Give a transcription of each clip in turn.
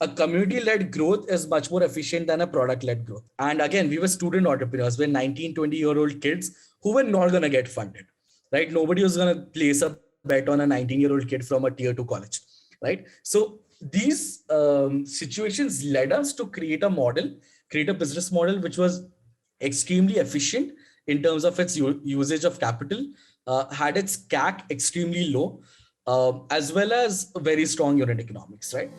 a community-led growth is much more efficient than a product-led growth. And again, we were student entrepreneurs. We're 19, 20-year-old kids who were not going to get funded, right? Nobody was going to place a bet on a 19-year-old kid from a tier 2 college, right? So these situations led us to create a business model, which was extremely efficient in terms of its usage of capital, had its CAC extremely low, as well as very strong unit economics, right?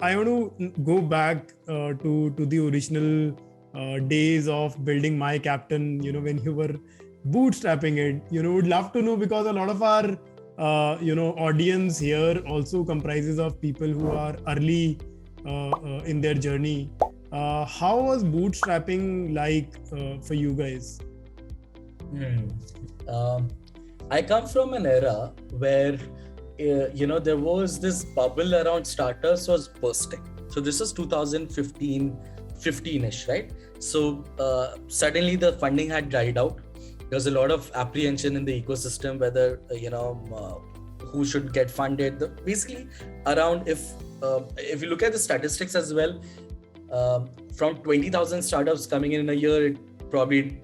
I want to go back to the original days of building MyCaptain, when you were bootstrapping it. Would love to know, because a lot of our audience here also comprises of people who are early in their journey. How was bootstrapping like for you guys? I come from an era where there was this bubble around startups was bursting. So this was 2015-ish, right? So suddenly the funding had dried out. There was a lot of apprehension in the ecosystem whether who should get funded. Basically, around if you look at the statistics as well, from 20,000 startups coming in a year, it probably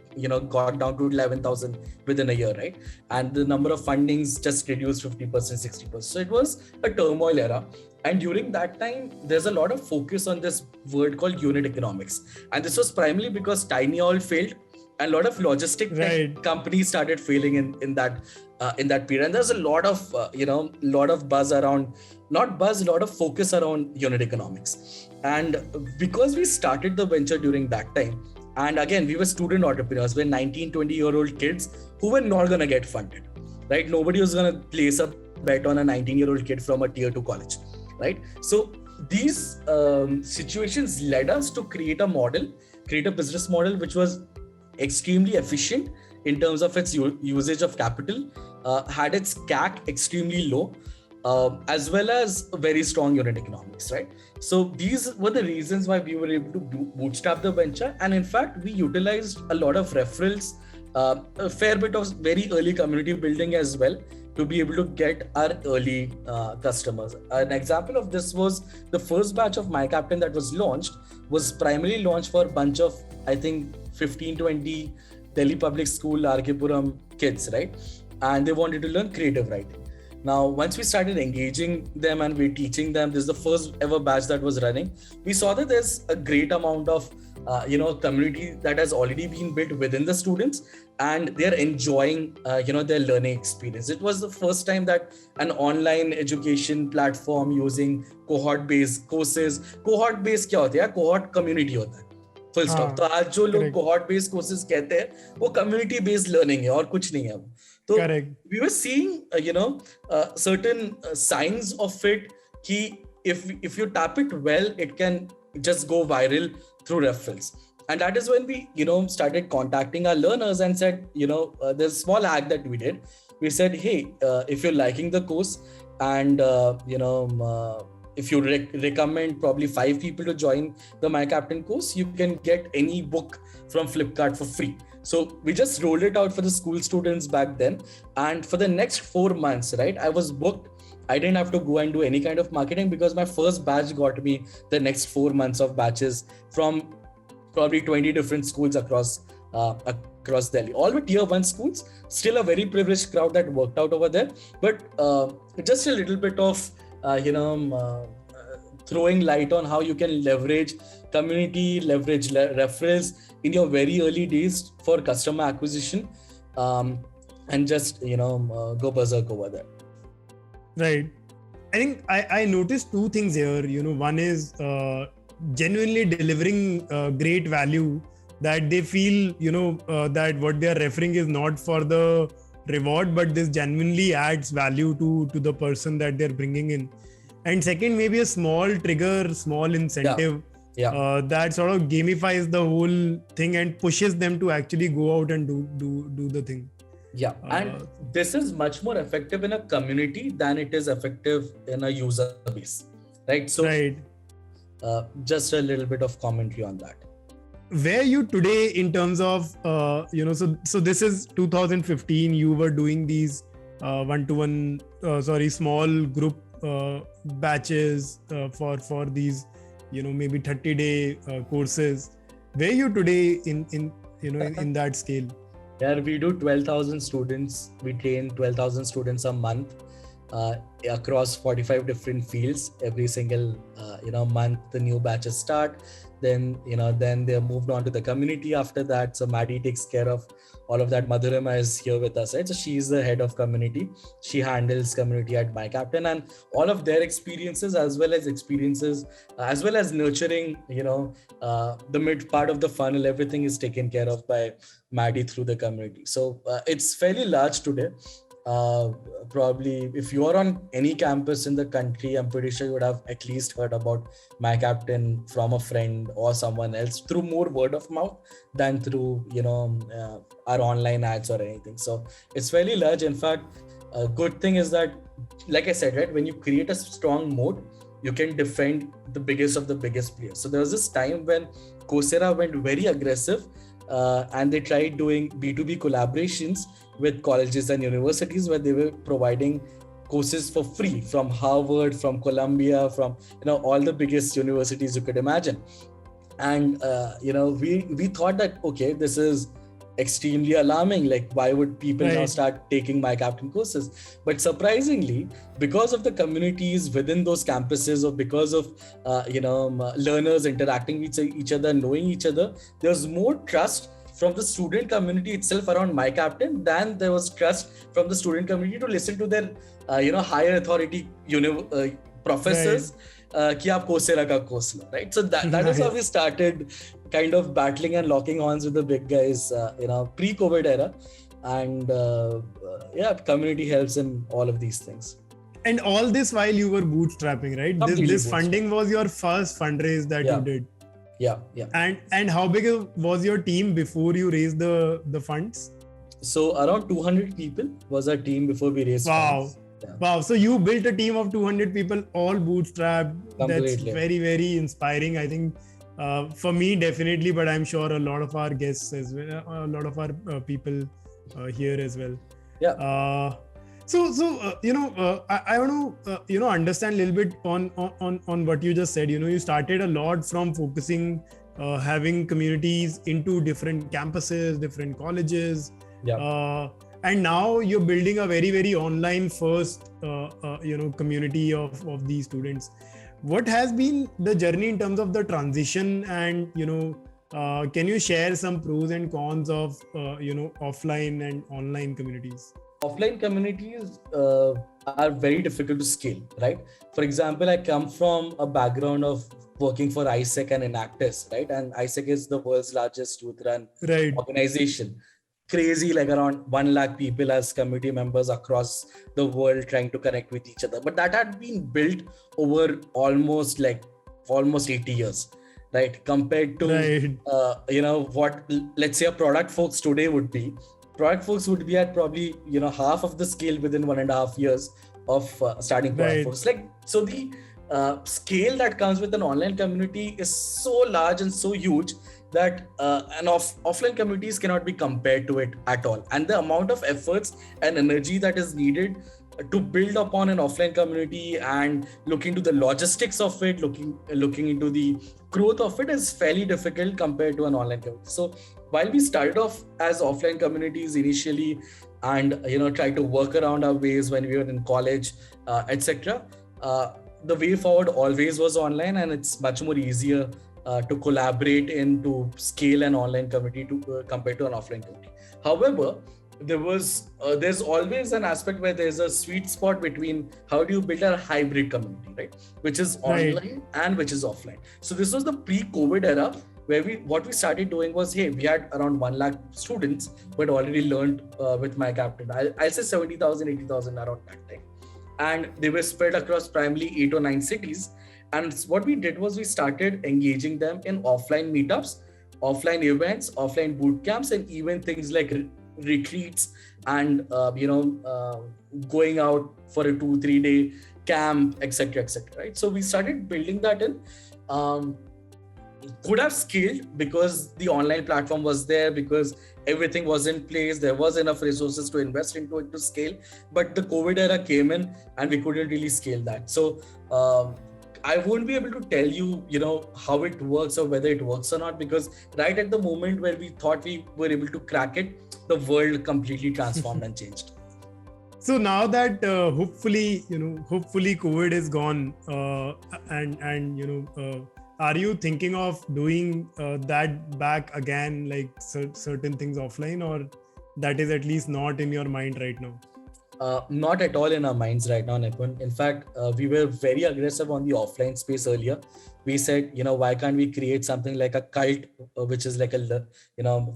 got down to 11,000 within a year, right? And the number of fundings just reduced 50%, 60%. So it was a turmoil era. And during that time, there's a lot of focus on this word called unit economics. And this was primarily because Townhall failed, and a lot of logistic companies started failing in that period. And there's a lot of buzz around, not buzz, a lot of focus around unit economics. And because we started the venture during that time, and again, we were student entrepreneurs. We're 19, 20-year-old kids who were not going to get funded, right? Nobody was going to place a bet on a 19-year-old kid from a tier 2 college, right? So these situations led us to create a business model, which was extremely efficient in terms of its usage of capital, had its CAC extremely low, as well as very strong unit economics, right? So these were the reasons why we were able to bootstrap the venture. And in fact, we utilized a lot of referrals, a fair bit of very early community building as well, to be able to get our early customers. An example of this was the first batch of MyCaptain that was launched was primarily launched for a bunch of, I think, 15, 20 Delhi Public School, RK Puram kids, right? And they wanted to learn creative writing. Now, once we started engaging them and we're teaching them, this is the first ever batch that was running. We saw that there's a great amount of community that has already been built within the students, and they're enjoying their learning experience. It was the first time that an online education platform using cohort-based courses. Cohort-based क्या होता है? Cohort community होता है. Full stop. तो आज जो लोग cohort-based courses कहते हैं, वो community-based learning है और कुछ नहीं है वो. So we were seeing, certain signs of it. Ki if you tap it well, it can just go viral through referrals. And that is when we, started contacting our learners and said, there's a small hack that we did. We said, hey, if you're liking the course and, if you recommend probably 5 people to join the MyCaptain course, you can get any book from Flipkart for free. So we just rolled it out for the school students back then. And for the next 4 months, right, I was booked. I didn't have to go and do any kind of marketing because my first batch got me the next 4 months of batches from probably 20 different schools across Delhi. All were tier 1 schools, still a very privileged crowd that worked out over there. But just a little bit of, throwing light on how you can leverage community, leverage referrals in your very early days for customer acquisition, and just, go berserk over there. Right. I think I noticed 2 things here. One is genuinely delivering great value, that they feel, that what they are referring is not for the reward, but this genuinely adds value to the person that they're bringing in. And second, maybe a small trigger, small incentive that sort of gamifies the whole thing and pushes them to actually go out and do the thing. Yeah, and this is much more effective in a community than it is effective in a user base, right? So, just a little bit of commentary on that. Where are you today in terms of, so this is 2015, you were doing these small group batches for these, maybe 30-day courses. Where are you today in that scale? Yeah, we do 12,000 students. We train 12,000 students a month across 45 different fields. Every single month, the new batches start. Then they're moved on to the community after that. So Maddie takes care of all of that. Madhurima is here with us, right? So she's the head of community. She handles community at MyCaptain, and all of their experiences as well as nurturing, the mid part of the funnel. Everything is taken care of by Maddie through the community. So it's fairly large today. Probably if you are on any campus in the country, I'm pretty sure you would have at least heard about MyCaptain from a friend or someone else through more word of mouth than through our online ads or anything. So it's fairly large. In fact, a good thing is that, like I said, right, when you create a strong moat, you can defend the biggest of the biggest players. So there was this time when Coursera went very aggressive and they tried doing B2B collaborations with colleges and universities where they were providing courses for free from Harvard, from Columbia, from all the biggest universities you could imagine. And we thought that, okay, this is extremely alarming. Like, why would people now start taking MyCaptain courses? But surprisingly, because of the communities within those campuses, or because of learners interacting with each other, knowing each other, there's more trust from the student community itself around MyCaptain than there was trust from the student community to listen to their higher authority professors कि आप Coursera का course low, right? So that is how we started kind of battling and locking horns with the big guys pre-COVID era, and community helps in all of these things. And all this while you were bootstrapping, right? This funding was your first fundraise that you did. Yeah. And how big was your team before you raised the funds? So around 200 people was our team before we raised funds. Yeah. Wow. So you built a team of 200 people, all bootstrapped. Completely. That's very, very inspiring. I think for me, definitely, but I'm sure a lot of our guests as well, a lot of our people here as well. Yeah. I want to understand a little bit on what you just said. You started a lot from focusing, having communities into different campuses, different colleges. Yeah. And now you're building a very, very online first community of these students. What has been the journey in terms of the transition, and can you share some pros and cons of offline and online communities? Offline communities are very difficult to scale, right? For example, I come from a background of working for ISEC and Enactus, right? And ISEC is the world's largest youth-run organization. Crazy, like around 1 lakh people as community members across the world trying to connect with each other. But that had been built over almost 80 years, right? Compared to, what, let's say, a product folks today would be. Product folks would be at probably, half of the scale within 1.5 years of starting product folks. So the scale that comes with an online community is so large and so huge that offline communities cannot be compared to it at all. And the amount of efforts and energy that is needed to build upon an offline community and look into the logistics of it, looking into the growth of it is fairly difficult compared to an online community. So while we started off as offline communities initially and try to work around our ways when we were in college, etc., the way forward always was online, and it's much more easier to collaborate and to scale an online community compared to an offline community. However, there's always an aspect where there's a sweet spot between how do you build a hybrid community, right? Which is online and which is offline. So this was the pre-COVID era where what we started doing was, hey, we had around 1 lakh students who had already learned with MyCaptain. I'll say 70,000, 80,000 around that time. And they were spread across primarily 8 or 9 cities. And what we did was we started engaging them in offline meetups, offline events, offline boot camps, and even things like retreats and going out for a 2-3 day camp, etc., right? So we started building that in. could have scaled because the online platform was there, because everything was in place, there was enough resources to invest into it to scale. But the COVID era came in and we couldn't really scale that. So I won't be able to tell you, how it works or whether it works or not, because right at the moment where we thought we were able to crack it, the world completely transformed and changed. So now that hopefully COVID is gone, are you thinking of doing that back again, like certain things offline, or that is at least not in your mind right now? Not at all in our minds right now, Nipun. In fact, we were very aggressive on the offline space earlier. We said, why can't we create something like a cult, which is like a,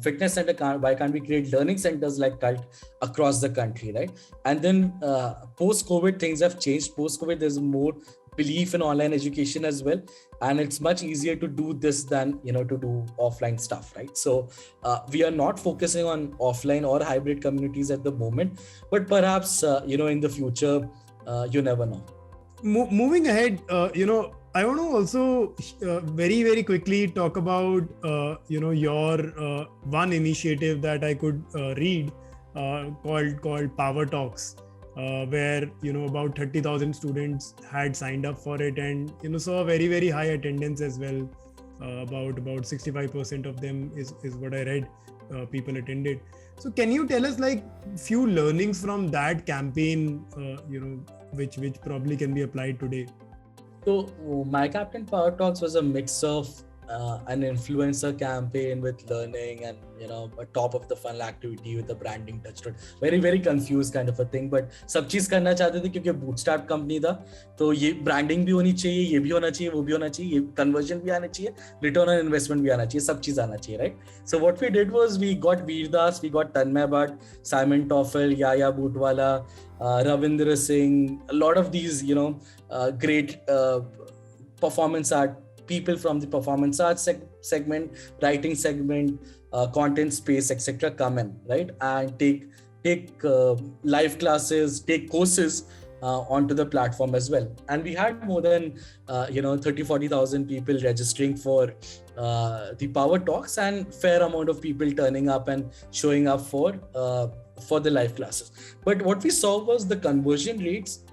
fitness center? Why can't we create learning centers like cult across the country, right? And then post-COVID, things have changed. Post-COVID, there's more belief in online education as well, and it's much easier to do this than to do offline stuff, right? So we are not focusing on offline or hybrid communities at the moment, but perhaps in the future, you never know. Moving ahead, I want to also very, very quickly talk about your one initiative that I could read called Power Talks, where about 30,000 students had signed up for it, and saw a very, very high attendance as well. About 65% of them is what I read. People attended. So can you tell us like few learnings from that campaign, which probably can be applied today? So MyCaptain Power Talks was a mix of an influencer campaign with learning and a top of the funnel activity with a branding touch to it. Very, very confused kind of a thing, but सब चीज करना चाहते थे क्योंकि bootstrap company था, तो ये branding भी होनी चाहिए, ये भी होना चाहिए, वो भी होना चाहिए, ये conversion भी आना चाहिए, return on investment भी आना चाहिए, सब चीज आना चाहिए, right? So what we did was we got Veerdas, we got Tanmay Bhatt, Simon Toffel, Yaya Bhootwala, Ravindra Singh, a lot of these great performance art people from the performance arts segment, writing segment, content space, etc. come in, right, and take live classes, take courses onto the platform as well. And we had more than 30,000-40,000 people registering for the Power Talks, and fair amount of people turning up and showing up for the live classes. But what we saw was the conversion rates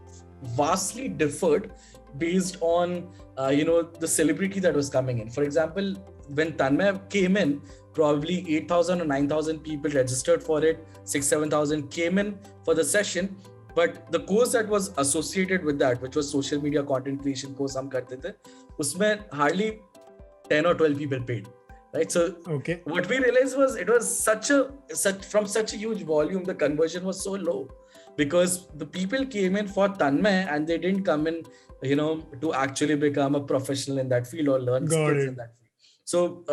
vastly differed based on the celebrity that was coming in. For example, when Tanmay came in, probably 8,000 or 9,000 people registered for it, 6,000-7,000 came in for the session, but the course that was associated with that, which was social media content creation course hum karte the, usme hardly 10 or 12 people paid, right? So okay, what we realized was it was from such a huge volume, the conversion was so low because the people came in for Tanmay and they didn't come in to actually become a professional in that field or learn skills in that field. So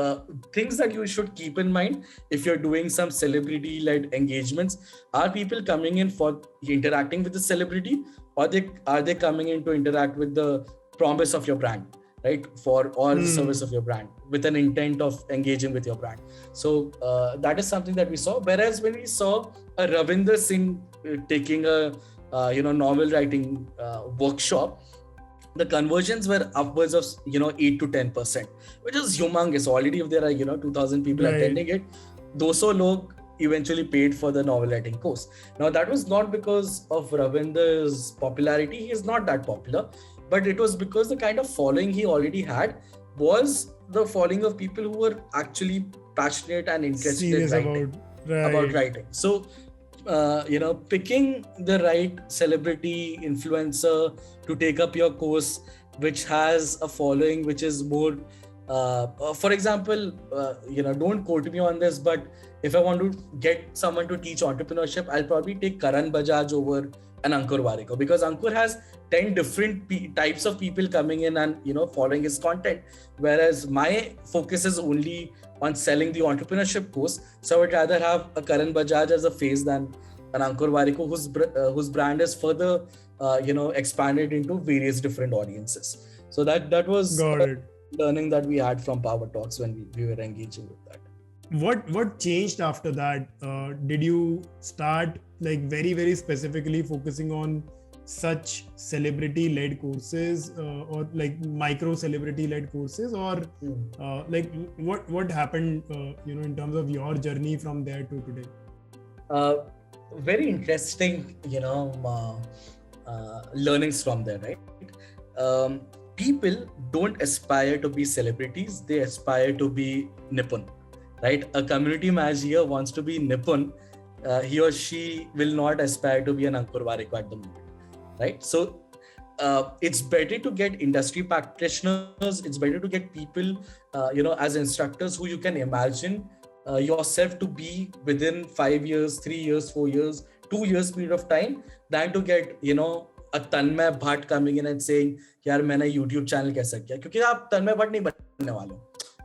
things that you should keep in mind if you're doing some celebrity-led engagements, are people coming in for interacting with the celebrity, or are they coming in to interact with the promise of your brand, right? Or the service of your brand with an intent of engaging with your brand. So that is something that we saw. Whereas when we saw a Ravinder Singh taking a novel writing workshop, the conversions were upwards of 8 to 10%, which is humongous. Already if there are 2,000 people attending it, 200 log eventually paid for the novel writing course. Now that was not because of Ravinder's popularity. He is not that popular, but it was because the kind of following he already had was the following of people who were actually passionate and interested in writing, about writing. So picking the right celebrity influencer to take up your course, which has a following which is more, for example, don't quote me on this, but if I want to get someone to teach entrepreneurship, I'll probably take Karan Bajaj over an Ankur Warikoo, because Ankur has 10 different types of people coming in and following his content, whereas my focus is only on selling the entrepreneurship course. So I would rather have a Karan Bajaj as a face than an Ankur Warikoo whose brand is further expanded into various different audiences. So that was learning that we had from Power Talks when we were engaging with that. What changed after that? Did you start like very, very specifically focusing on such celebrity-led courses or like micro celebrity-led courses, or like what happened in terms of your journey from there to today? Very interesting, learnings from there, right? People don't aspire to be celebrities, they aspire to be Nippon, right? A community manager wants to be Nippon, he or she will not aspire to be an Ankur Warikoo at the moment, right? So it's better to get industry practitioners, it's better to get people as instructors who you can imagine yourself to be within 5 years, 3 years, 4 years, 2 years period of time, than to get a Tanmay Bhatt coming in and saying यार मैंने YouTube channel कैसा किया, क्योंकि आप तन्मय भट्ट नहीं बनने वाले हो,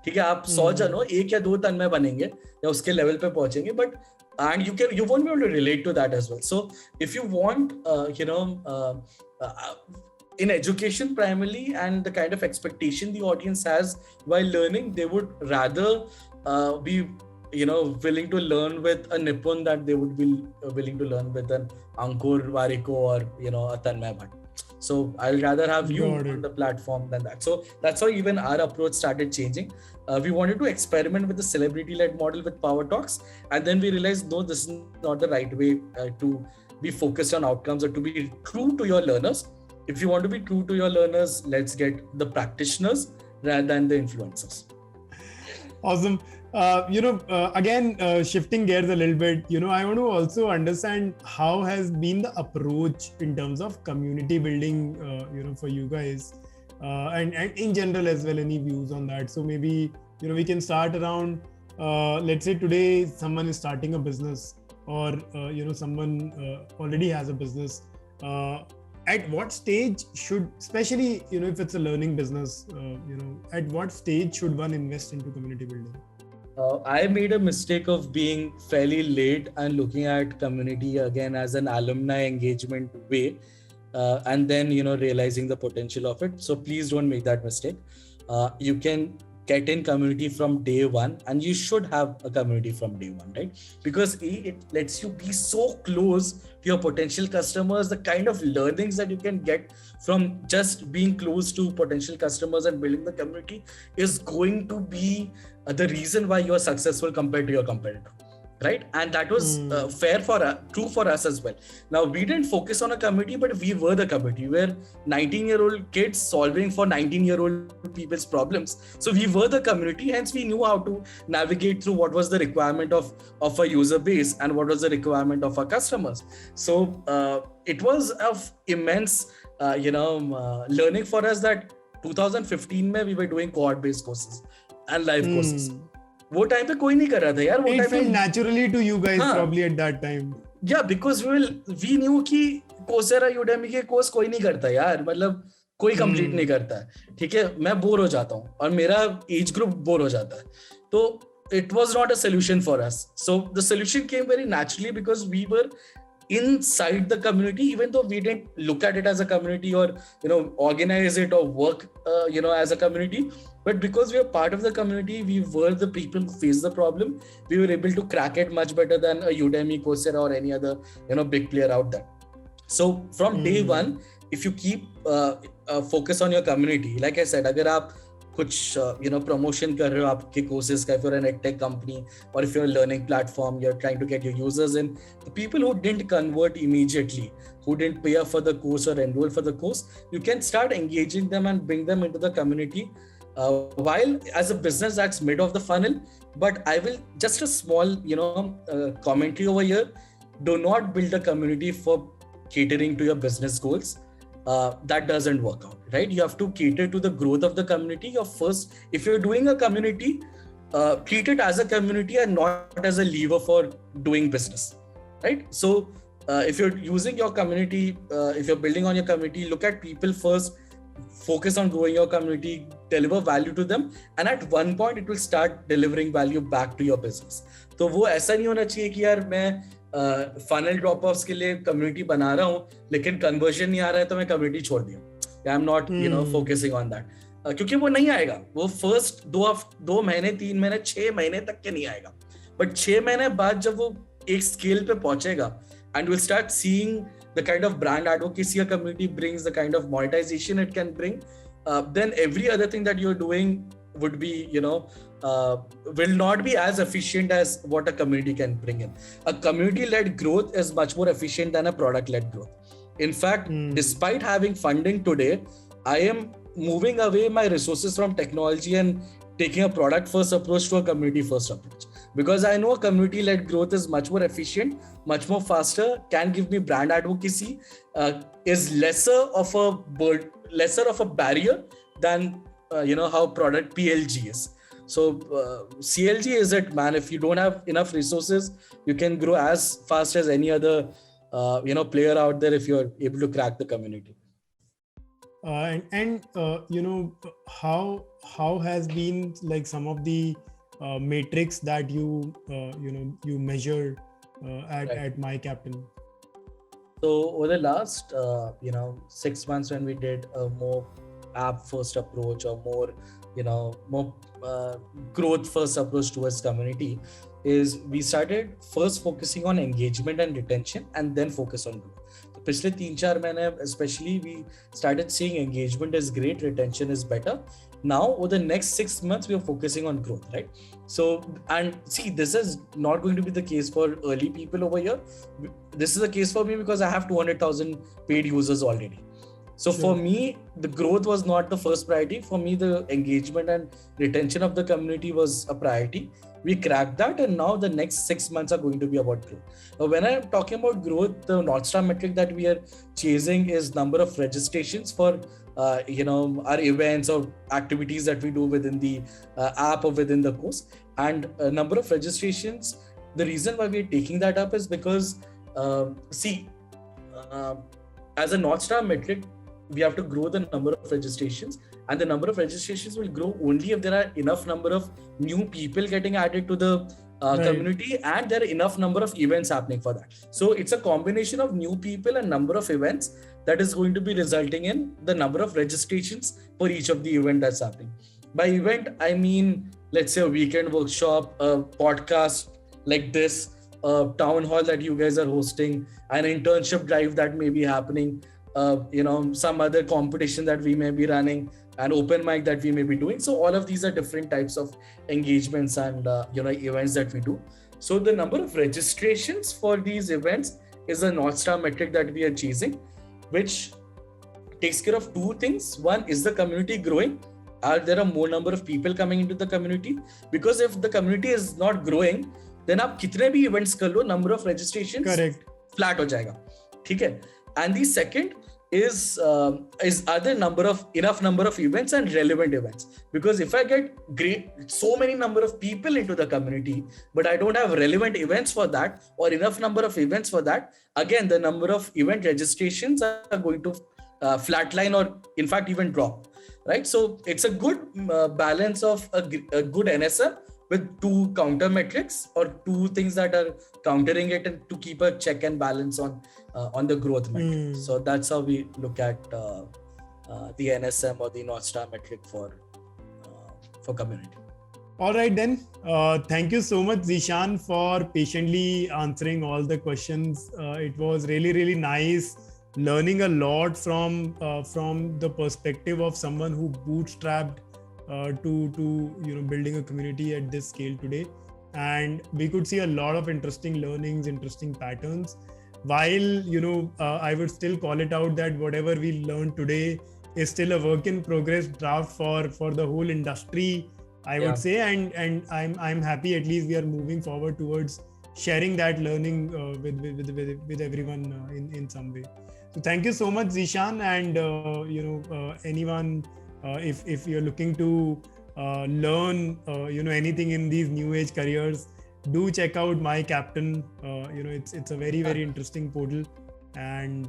ठीक है? आप 100 जन हो, 1 या 2 तन्मय बनेंगे या उसके लेवल पे पहुंचेंगे, but and you won't be able to relate to that as well. So if you want in education primarily, and the kind of expectation the audience has while learning, they would rather be willing to learn with a Nippon that they would be willing to learn with an Ankur Warikoo or a Tanmay Bhatt. So I'll rather have you on the platform than that. So that's how even our approach started changing. We wanted to experiment with the celebrity-led model with Power Talks, and then we realized, no, this is not the right way to be focused on outcomes or to be true to your learners. If you want to be true to your learners, let's get the practitioners rather than the influencers. Awesome. Again, shifting gears a little bit, I want to also understand how has been the approach in terms of community building, for you guys, and in general as well, any views on that? So maybe, we can start around, let's say today someone is starting a business, or, someone already has a business. At what stage should, especially, if it's a learning business, at what stage should one invest into community building? I made a mistake of being fairly late and looking at community again as an alumni engagement way, and then realizing the potential of it. So please don't make that mistake. You can get in community from day one, and you should have a community from day one, right? Because it lets you be so close to your potential customers. The kind of learnings that you can get from just being close to potential customers and building the community is going to be the reason why you are successful compared to your competitor, right? And that was true for us as well. Now, we didn't focus on a community, but we were the community. We were 19-year-old kids solving for 19-year-old people's problems. So we were the community, hence we knew how to navigate through what was the requirement of a user base and what was the requirement of our customers. So it was of immense learning for us that 2015 mein we were doing cohort-based courses and live courses. वो time पे कोई नहीं कर रहा था यार. It felt naturally to you guys probably at that time. Yeah, because we knew कि Coursera, Udemy के कोर्स कोई नहीं करता यार, मतलब कोई कंप्लीट नहीं करता है, ठीक है? मैं बोर हो जाता हूँ और मेरा एज ग्रुप बोर हो जाता है, तो it was not a solution for us. So the solution came very naturally because we were inside the community, even though we didn't look at it as a community or organize it or work as a community, but because we are part of the community, we were the people who faced the problem. We were able to crack it much better than a Udemy, Coursera, or any other big player out there. So from day one, if you keep focus on your community, like I said, अगर आप कुछ promotion कर रहे हो आपके courses का, if you're an edtech company or if you're a learning platform, you're trying to get your users in, the people who didn't convert immediately, who didn't pay up for the course or enroll for the course, you can start engaging them and bring them into the community. While as a business that's mid of the funnel, but I will just a small commentary over here. Do not build a community for catering to your business goals. That doesn't work out, right? You have to cater to the growth of the community. If you're doing a community, treat it as a community and not as a lever for doing business, right? So if you're using your community, if you're building on your community, look at people first, focus on growing your community, deliver value to them, and at one point it will start delivering value back to your business. तो वो ऐसा नहीं होना चाहिए कि यार मैं funnel drop-offs के लिए community बना रहा हूँ लेकिन conversion नहीं आ रहा है तो मैं community छोड़ दिया. I'm not focusing on that. क्योंकि वो नहीं आएगा. वो first 2 महीने 3 महीने 6 महीने तक के नहीं आएगा. But 6 महीने बाद जब वो एक scale पे पहुंचेगा and we'll start seeing the kind of brand advocacy a community brings, the kind of monetization it can bring, then every other thing that you're doing would be, will not be as efficient as what a community can bring in. A community-led growth is much more efficient than a product-led growth. In fact, despite having funding today, I am moving away my resources from technology and taking a product-first approach to a community-first approach. Because I know community-led growth is much more efficient, much more faster, can give me brand advocacy, is lesser of a barrier than how product PLG is. So CLG is it, man. If you don't have enough resources, you can grow as fast as any other player out there if you're able to crack the community. How has been like some of the metrics that you measure at MyCaptain? So over the last 6 months, when we did a more app first approach or more growth first approach towards community, is we started first focusing on engagement and retention and then focus on growth. So पिछले 3-4 महीने especially we started seeing engagement is great, retention is better. Now over the next 6 months we are focusing on growth, right? So, and see, this is not going to be the case for early people over here. This is the case for me because I have 200,000 paid users already. So for me, the growth was not the first priority. For me, the engagement and retention of the community was a priority. We cracked that, and now the next 6 months are going to be about growth. Now, when I'm talking about growth, the North Star metric that we are chasing is number of registrations for our events or activities that we do within the app or within the course, and number of registrations. The reason why we're taking that up is because as a North Star metric, we have to grow the number of registrations, and the number of registrations will grow only if there are enough number of new people getting added to the community, and there are enough number of events happening for that. So it's a combination of new people and number of events that is going to be resulting in the number of registrations for each of the event that's happening. By event, I mean, let's say a weekend workshop, a podcast like this, a town hall that you guys are hosting, an internship drive that may be happening, some other competition that we may be running, an open mic that we may be doing. So all of these are different types of engagements and events that we do. So the number of registrations for these events is a North Star metric that we are chasing, which takes care of two things. One, is the community growing? Are there a more number of people coming into the community? Because if the community is not growing, then आप कितने भी events कर लो, number of registrations flat हो जाएगा, ठीक है? And the second is are there enough number of events and relevant events? Because if I get so many number of people into the community, but I don't have relevant events for that or enough number of events for that, again the number of event registrations are going to flatline or in fact even drop, right? So it's a good balance of a good NSM with two counter metrics or two things that are countering it, and to keep a check and balance on the growth metric. So that's how we look at the NSM or the North Star metric for community. All right then. Thank you so much, Zeeshan, for patiently answering all the questions. It was really, really nice learning a lot from the perspective of someone who bootstrapped to building a community at this scale today. And we could see a lot of interesting learnings, interesting patterns. While I would still call it out that whatever we learned today is still a work in progress draft for the whole industry, I would say, and I'm happy at least we are moving forward towards sharing that learning with everyone in some way. So thank you so much, Zeeshan, and anyone if you're looking to learn anything in these new age careers, do check out MyCaptain. It's a very, very interesting portal, and